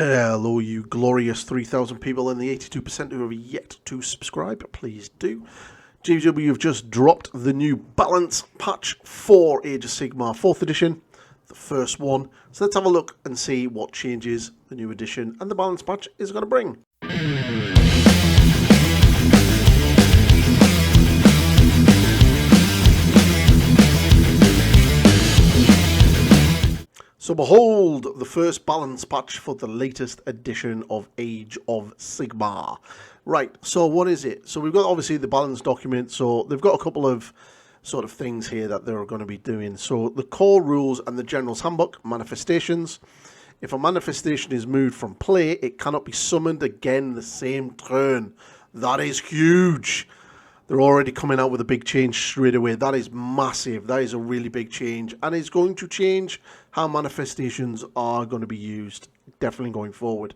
Hello, you glorious 3,000 people and the 82% who have yet to subscribe. Please do. GW have just dropped the new balance patch for Age of Sigmar 4th edition, the first one. So let's have a look and see what changes the new edition and the balance patch is going to bring. So behold, the first balance patch for the latest edition of Age of Sigmar. Right, so what is it? So we've got obviously the balance document, so they've got a couple of sort of things here that they're going to be doing. So the core rules and the General's Handbook, manifestations. If a manifestation is moved from play, it cannot be summoned again the same turn. That is huge. They're already coming out with a big change straight away. That is massive. That is a really big change. And it's going to change how manifestations are going to be used, definitely going forward.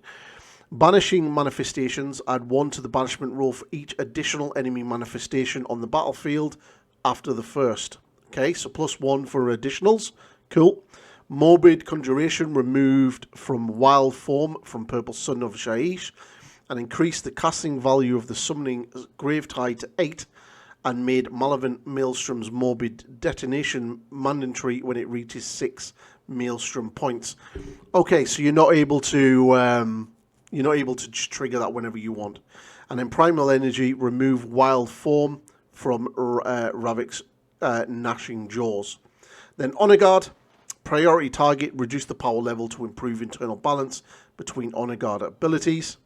Banishing manifestations. Add 1 to the banishment roll for each additional enemy manifestation on the battlefield after the first. Okay, so +1 for additionals. Cool. Morbid Conjuration removed from Wild Form from Purple Sun of Shaiish, and increased the casting value of the summoning Gravetide to 8, and made Malevolent Maelstrom's Morbid Detonation mandatory when it reaches 6 Maelstrom points. Okay, so you're not able to just trigger that whenever you want. And then Primal Energy, remove Wild Form from Ravik's Gnashing Jaws. Then Honor Guard, priority target, reduce the power level to improve internal balance between Honor Guard abilities.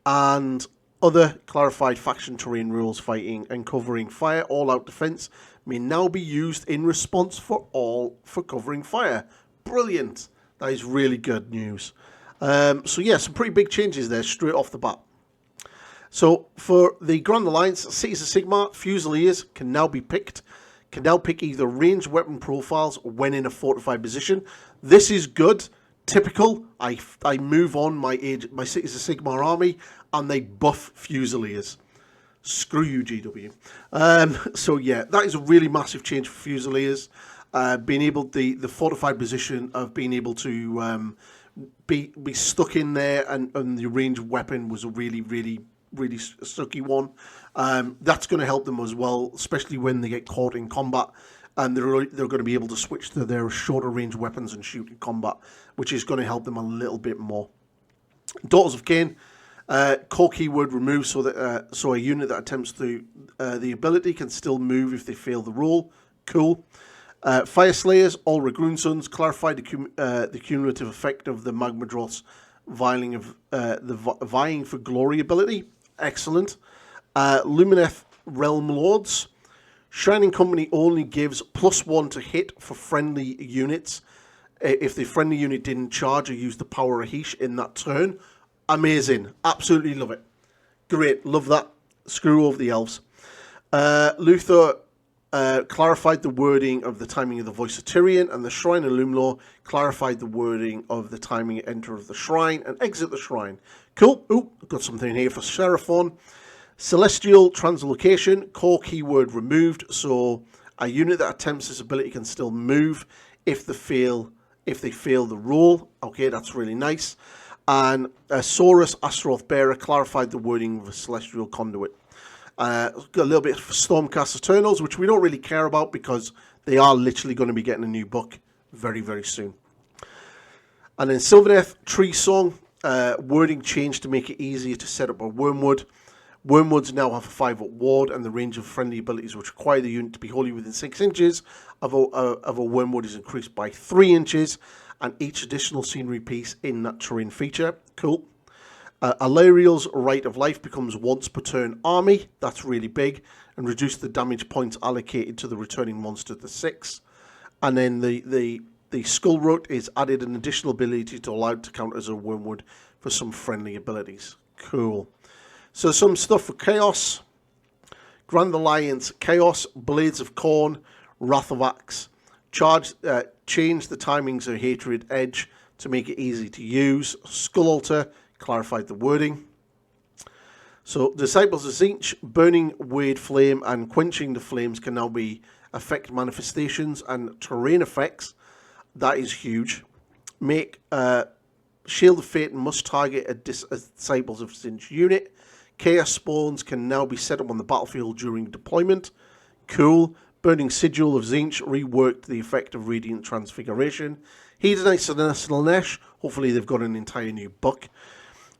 And other clarified faction terrain rules. Fighting and covering fire all-out defense may now be used in response for covering fire. Brilliant. That is really good news. So yeah, some pretty big changes there straight off the bat. So for the Grand Alliance, Cities of Sigmar, Fusiliers can now be picked. Can now pick either ranged weapon profiles when in a fortified position. This is good. Typical. I move on my Cities of Sigmar army and they buff Fusiliers. Screw you, GW. So yeah, that is a really massive change for Fusiliers. Being able the fortified position of being able to be stuck in there, and the ranged weapon was a really sucky one. That's going to help them as well, especially when they get caught in combat, and they're going to be able to switch to their shorter range weapons and shoot in combat, which is going to help them a little bit more. Daughters of Cain, core keyword removed, so that so a unit that attempts to the ability can still move if they fail the roll. Cool. Fire Slayers, all Ragroon Sons, clarified the cumulative effect of the Magmadroth's vying for glory ability. Excellent. Lumineth Realm Lords, Shining Company only gives +1 to hit for friendly units if the friendly unit didn't charge or use the power of Heesh in that turn. Amazing. Absolutely love it. Great. Love that. Screw over the elves. Luther clarified the wording of the timing of the Voice of Tyrion, and the Shrine of Lumlor clarified the wording of the timing enter of the shrine and exit the shrine. Cool. Ooh, I've got something here for Seraphon. Celestial Translocation, core keyword removed, so a unit that attempts this ability can still move if they fail the roll. Okay, that's really nice. And Saurus Astaroth Bearer clarified the wording of a Celestial Conduit. Got a little bit for Stormcast Eternals, which we don't really care about because they are literally going to be getting a new book very soon. And then Sylvaneth Tree Song, wording changed to make it easier to set up a Wormwood. Wormwoods now have a 5-foot ward, and the range of friendly abilities which require the unit to be wholly within 6 inches of a Wormwood is increased by 3 inches, and each additional scenery piece in that terrain feature. Cool. Alariel's Rite of Life becomes once per turn army. That's really big, and reduce the damage points allocated to the returning monster to 6. And then the Skull Root is added an additional ability to allow it to count as a Wormwood for some friendly abilities. Cool. So some stuff for Chaos. Grand Alliance Chaos, Blades of Corn, Wrath of Axe. Change the timings of Hatred Edge to make it easy to use. Skull Altar, clarified the wording. So Disciples of Tzeentch, Burning Wade Flame and Quenching the Flames can now be affect manifestations and terrain effects. That is huge. Make Shield of Fate must target a Disciples of Zinch unit. Chaos Spawns can now be set up on the battlefield during deployment. Cool. Burning Sigil of Zinch reworked the effect of Radiant Transfiguration. Hedonite and Slanesh, hopefully they've got an entire new book.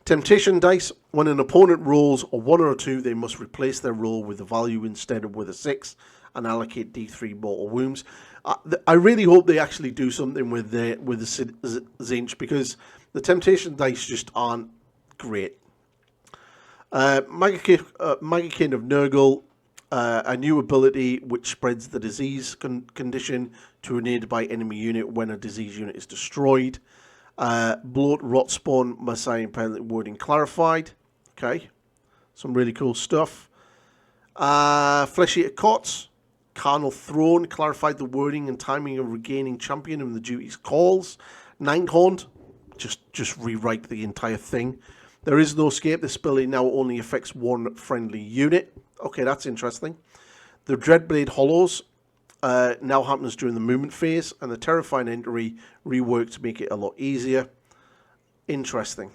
Temptation Dice, when an opponent rolls a 1 or a 2, they must replace their roll with a value instead of with a 6 and allocate D3 mortal wounds. I really hope they actually do something with the Zinch, because the Temptation Dice just aren't great. Magic King of Nurgle, a new ability which spreads the disease condition to a nearby enemy unit when a disease unit is destroyed. Bloat Rot Spawn, Messiah Impediment wording clarified. Okay, some really cool stuff. Flesh Eater Cots, Carnal Throne, clarified the wording and timing of regaining champion and the duties calls. Ninthorn, just rewrite the entire thing. There is no escape. This ability now only affects one friendly unit. Okay, that's interesting. The Dreadblade Hollows now happens during the movement phase, and the Terrifying Entry reworked to make it a lot easier. Interesting.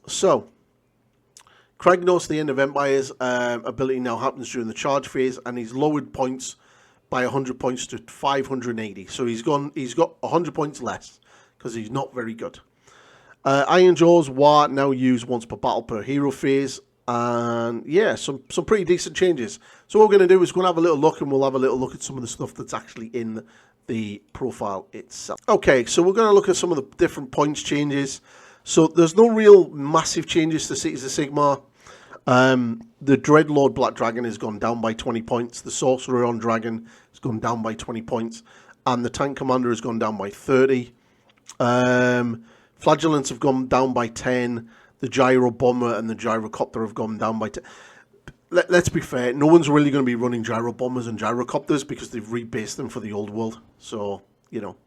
So, Kragnos, the End of Empires ability now happens during the charge phase, and he's lowered points by 100 points to 580. So he's got 100 points less, because he's not very good. Iron Jaws War now used once per battle per hero phase. And yeah, some pretty decent changes. So what we're going to do is we're going to have a little look, and we'll have a little look at some of the stuff that's actually in the profile itself. Okay, so we're going to look at some of the different points changes. So there's no real massive changes to Cities of Sigmar. The Dreadlord Black Dragon has gone down by 20 points. The Sorcerer on Dragon has gone down by 20 points. And the Tank Commander has gone down by 30. Flagellants have gone down by 10. The Gyro Bomber and the Gyrocopter have gone down by 10. Let's be fair, no one's really going to be running Gyro Bombers and Gyrocopters because they've rebased them for the old world. So, you know.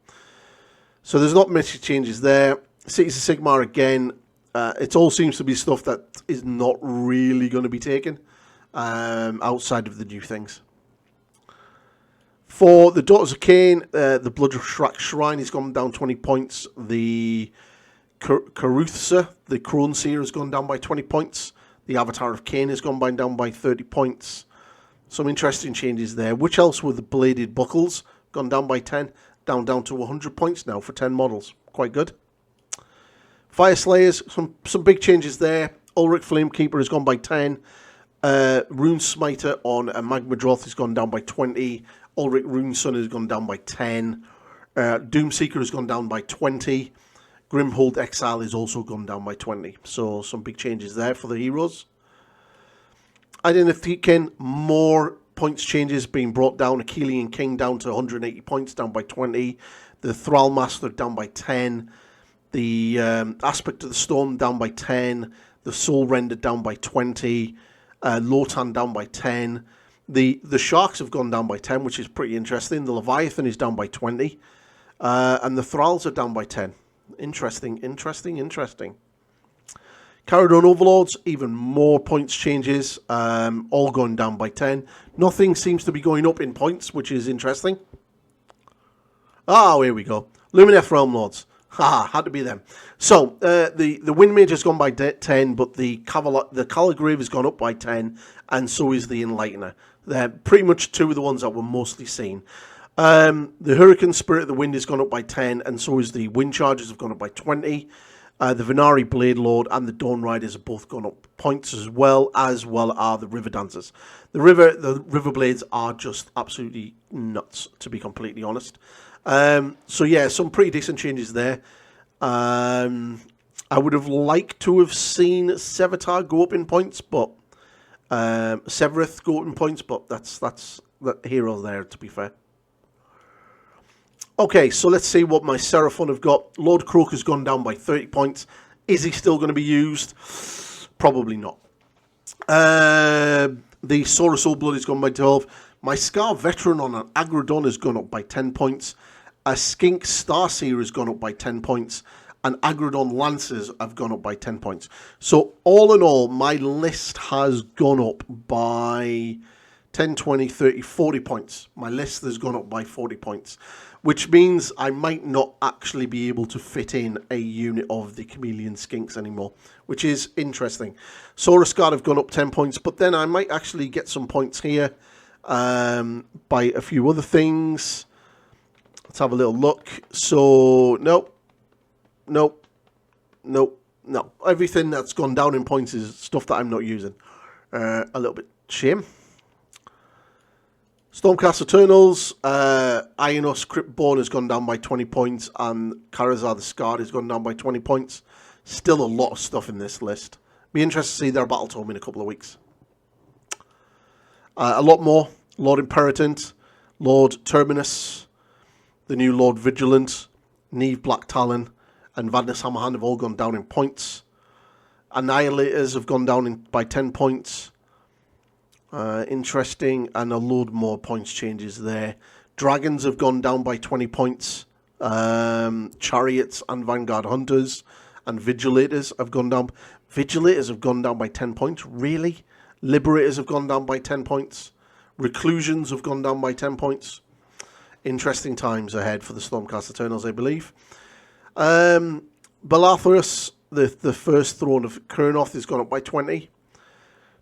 So there's not many changes there. Cities of Sigmar, again, it all seems to be stuff that is not really going to be taken outside of the new things. For the Daughters of Cain, the Bloodshrack Shrine has gone down 20 points. The Caruthsa, the Crone Seer, has gone down by 20 points. The Avatar of Cain has gone down by 30 points. Some interesting changes there. Which else were the Bladed Buckles? Gone down by 10. Down to 100 points now for 10 models. Quite good. Fire Slayers, some big changes there. Ulrich Flamekeeper has gone by 10. Rune Smiter on a Magmadroth has gone down by 20. Ulrich Runeson has gone down by 10. Doomseeker has gone down by 20. Grimhold Exile has also gone down by 20. So some big changes there for the heroes. Identification, more points changes being brought down. Achillean King down to 180 points, down by 20. The Thrall Master down by 10. The Aspect of the Storm down by 10. The Soul Render down by 20. Lotan down by 10. The Sharks have gone down by 10, which is pretty interesting. The Leviathan is down by 20. And the Thralls are down by 10. Interesting. Caradon Overlords, even more points changes, all going down by 10. Nothing seems to be going up in points, which is interesting. Here we go. Lumineth Realm Lords. Had to be them. So, the Wind Mage has gone by 10, but the Calagrave has gone up by 10, and so is the Enlightener. They're pretty much two of the ones that were mostly seen. The Hurricane Spirit of the Wind has gone up by 10, and so is the Wind Chargers have gone up by 20. The Venari Blade Lord and the Dawn Riders have both gone up points as well are the River Dancers. The River Blades are just absolutely nuts, to be completely honest. So yeah, some pretty decent changes there. I would have liked to have seen Sevatar go up in points, but Severith go up in points, but that's the hero there, to be fair. Okay, so let's see what my Seraphon have got. Lord Croak has gone down by 30 points. Is he still going to be used? Probably not. The Saurus Oldblood has gone by 12. My Scar Veteran on an Agrodon has gone up by 10 points. A Skink Starseer has gone up by 10 points. And Agrodon Lancers have gone up by 10 points. So all in all, my list has gone up by 10, 20, 30, 40 points. My list has gone up by 40 points, which means I might not actually be able to fit in a unit of the Chameleon Skinks anymore, which is interesting. Saurus Guard have gone up 10 points, but then I might actually get some points here by a few other things. Let's have a little look. So, nope. Everything that's gone down in points is stuff that I'm not using. A little bit shame. Stormcast Eternals, Ionos Cryptborn has gone down by 20 points, and Karazar the Scarred has gone down by 20 points. Still a lot of stuff in this list. Be interested to see their battle tome in a couple of weeks. A lot more. Lord Imperatant, Lord Terminus, the new Lord Vigilant, Neve Black Talon, and Vadnais Hammerhand have all gone down in points. Annihilators have gone down by 10 points. Interesting, and a load more points changes there. Dragons have gone down by 20 points. Chariots and Vanguard Hunters and Vigilators have gone down. Vigilators have gone down by 10 points. Really? Liberators have gone down by 10 points. Reclusions have gone down by 10 points. Interesting times ahead for the Stormcast Eternals, I believe. Balathorus, the first throne of Kurnoth, has gone up by 20.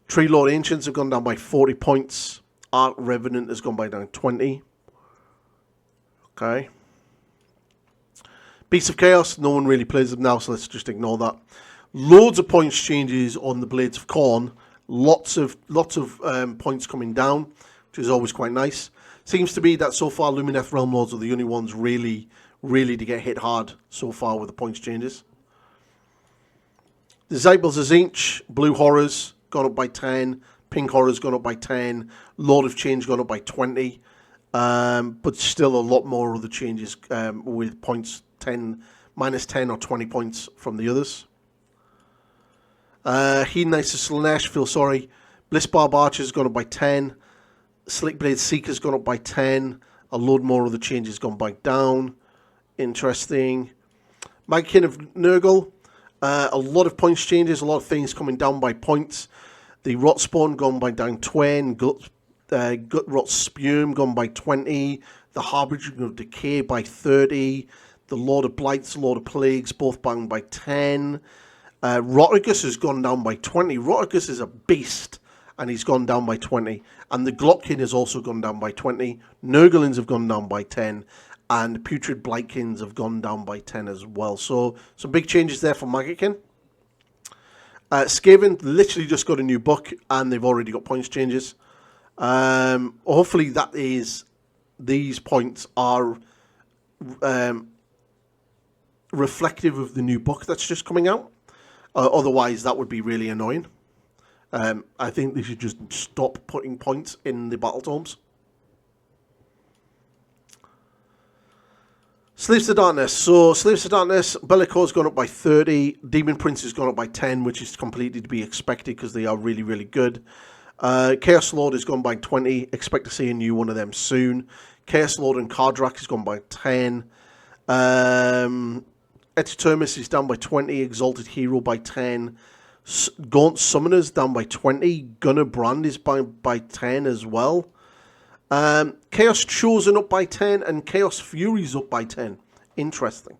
Tree Lord Ancients have gone down by 40 points. Arc Revenant has gone by down 20. Okay. Beasts of Chaos, no one really plays them now, so let's just ignore that. Loads of points changes on the Blades of Khorne. Lots of points coming down, which is always quite nice. Seems to be that so far Lumineth Realm Lords are the only ones really to get hit hard so far with the points changes. The Zybels of Zinch, Blue Horrors, gone up by 10. Pink Horrors gone up by 10. Lord of Change gone up by 20. But still a lot more other changes with points minus 10 or 20 points from the others. Hedonites of Slaanesh, feel sorry. Blissbarb Archers gone up by 10. Slickblade Seekers gone up by 10. A load more other changes gone by down. Interesting. Magickin of Nurgle. A lot of points changes, a lot of things coming down by points. The Rot Spawn gone by down 20. Gut Rot Spume gone by 20. The Harbinger of Decay by 30. The Lord of Blights, Lord of Plagues, both down by 10. Rotigus has gone down by 20. Rotigus is a beast, and he's gone down by 20. And the Glotkin has also gone down by 20. Nurglings have gone down by 10. And Putrid Blightskins have gone down by 10 as well. So, some big changes there for Magickin. Skaven literally just got a new book, and they've already got points changes. Hopefully these points are reflective of the new book that's just coming out. Otherwise, that would be really annoying. I think they should just stop putting points in the battle tomes. Slaves to Darkness. So, Slaves to Darkness, Bellicor's gone up by 30. Demon Prince has gone up by 10, which is completely to be expected because they are really good. Chaos Lord has gone by 20. Expect to see a new one of them soon. Chaos Lord and Kardrak has gone by 10. Etitermus is down by 20. Exalted Hero by 10. Gaunt Summoners down by 20. Gunnar Brand is by 10 as well. Chaos Chosen up by 10 and Chaos Furies up by 10. Interesting.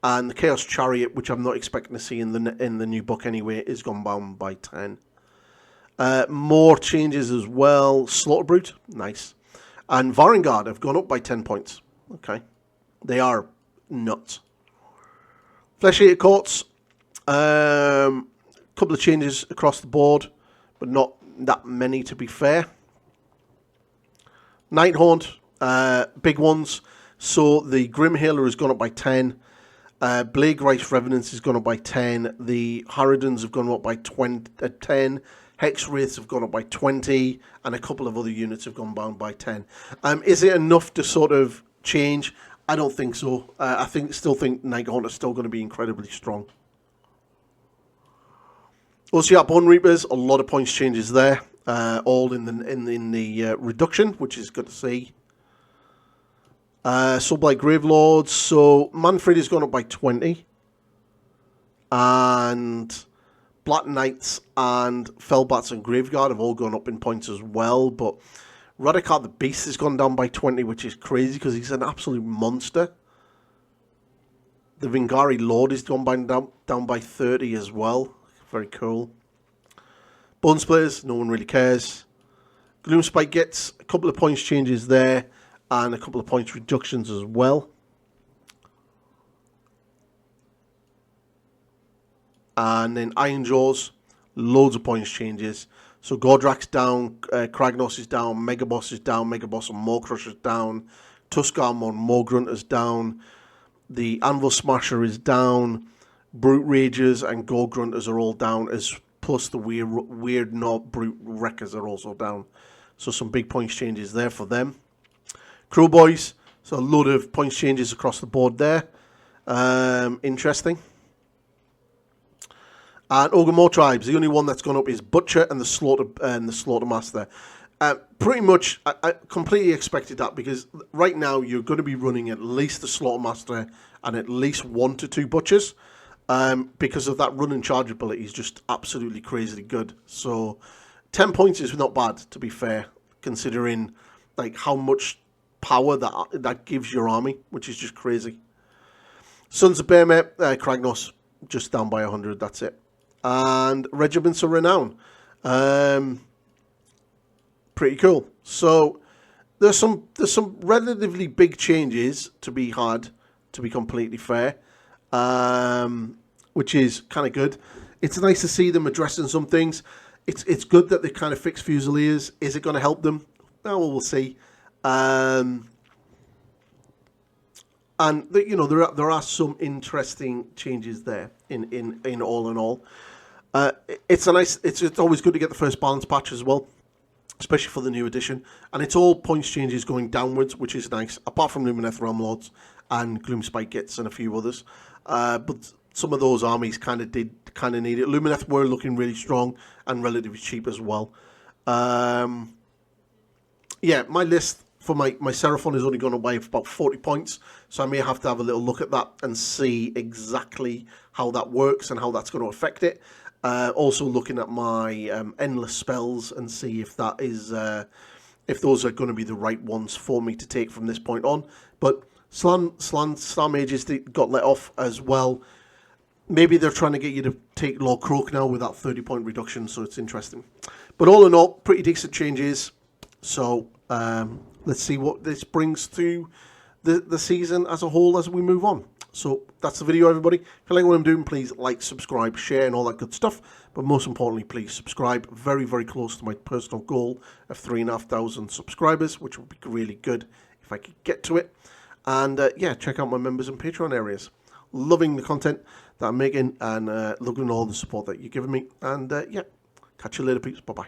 And the Chaos Chariot, which I'm not expecting to see in the new book anyway, is gone down by 10. More changes as well. Slaughterbrute, nice. And Varangard have gone up by 10 points. Okay. They are nuts. Flesh Eater Courts. Couple of changes across the board, but not that many to be fair. Nighthaunt, big ones. So the Grimhaler has gone up by 10. Blague-Rice Revenants has gone up by 10. The Harridans have gone up by 10. Hex Wraiths have gone up by 20. And a couple of other units have gone down by 10. Is it enough to sort of change? I don't think so. I still think Nighthaunt is still going to be incredibly strong. Ossiarch Bone Reapers, a lot of points changes there. All in the reduction, which is good to see. Soulblight Gravelords. So Manfred has gone up by 20. And Black Knights and Fellbats and Graveguard have all gone up in points as well, but Radikar the Beast has gone down by 20, which is crazy because he's an absolute monster. The Vingari Lord has gone down by 30 as well. Very cool. Bone Splitters, no one really cares. Gloomspite gets a couple of points changes there and a couple of points reductions as well. And then Iron Jaws, loads of points changes. So Gordrak's down, Kragnos is down, Megaboss is down, Megaboss and Maw-Crusher is down, Tuskarm and Morgrunt is down, the Anvil Smasher is down, Brute Ragers and Gore Grunters are all down, plus the weird Knob Brute Wreckers are also down. So some big points changes there for them. Crow Boys, so a load of points changes across the board there. Interesting. And Ogre Tribes, the only one that's gone up is Butcher and the Slaughtermaster. Pretty much, I completely expected that because right now you're going to be running at least the Slaughtermaster and at least 1 to 2 Butchers because of that run and charge ability is just absolutely crazily good. So 10 points is not bad, to be fair, considering like how much power that gives your army, which is just crazy. Sons of Behemoth, Kragnos, just down by 100, that's it. And Regiments of Renown. Pretty cool. So there's some relatively big changes to be had, to be completely fair, which is kind of good. It's nice to see them addressing some things. It's good that they kind of fix Fusiliers. Is it going to help them? Well, we'll see. And you know there are some interesting changes there in all. It's always good to get the first balance patch as well, especially for the new edition, and it's all points changes going downwards, which is nice. Apart from Lumineth Realm Lords and Gloomspite Gits and a few others, but some of those armies kind of need it. Lumineth were looking really strong and relatively cheap as well. Yeah, my list for my Seraphon is only going away for about 40 points, so I may have to have a little look at that and see exactly how that works and how that's going to affect it. Also looking at my endless spells and see if that is if those are going to be the right ones for me to take from this point on. But Slam Mages got let off as well. Maybe they're trying to get you to take Lord Croak now with that 30-point reduction, so it's interesting. But all in all, pretty decent changes. So let's see what this brings to the season as a whole as we move on. So that's the video, everybody. If you like what I'm doing, please like, subscribe, share, and all that good stuff. But most importantly, please subscribe. Very, very close to my personal goal of 3,500 subscribers, which would be really good if I could get to it. And yeah, check out my members and Patreon areas. Loving the content that I'm making and loving all the support that you're giving me. And yeah, catch you later, peeps. Bye-bye.